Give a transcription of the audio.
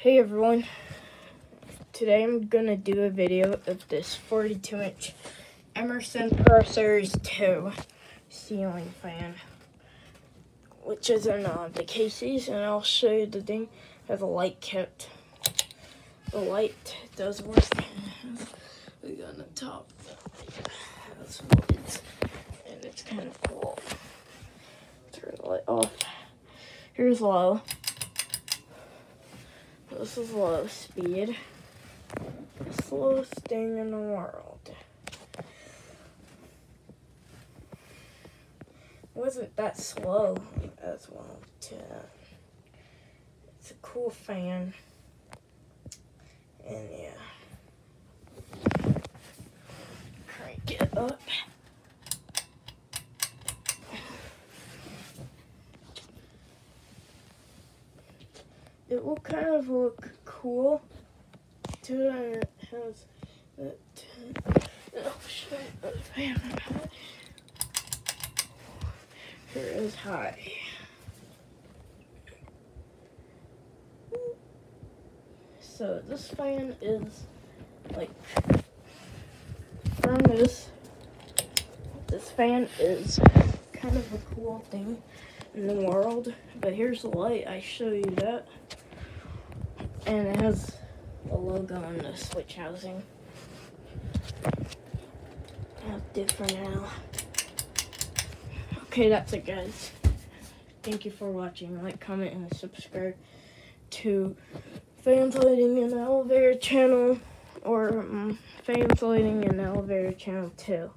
Hey everyone, today I'm gonna do a video of this 42-inch Emerson Pro Series 2 ceiling fan, which is in the cases, and I'll show you the thing. Has a light kit. The light does work. We got on the top. Has lights, and it's kind of cool. Turn the light off. Here's low. This is low speed. The slowest thing in the world. It wasn't that slow as well, too. It's a cool fan. And yeah. Crank it up. It will kind of look cool too, and it has that. I'll show you the fan. Here is high. So this fan is like from this. This fan is kind of a cool thing in the world, but here's the light. I show you that. And it has a logo on the switch housing. How different now. Okay, that's it, guys. Thank you for watching. Like, comment, and subscribe to Fans Lighting in the Elevator channel, or Fans Lighting in the Elevator channel 2.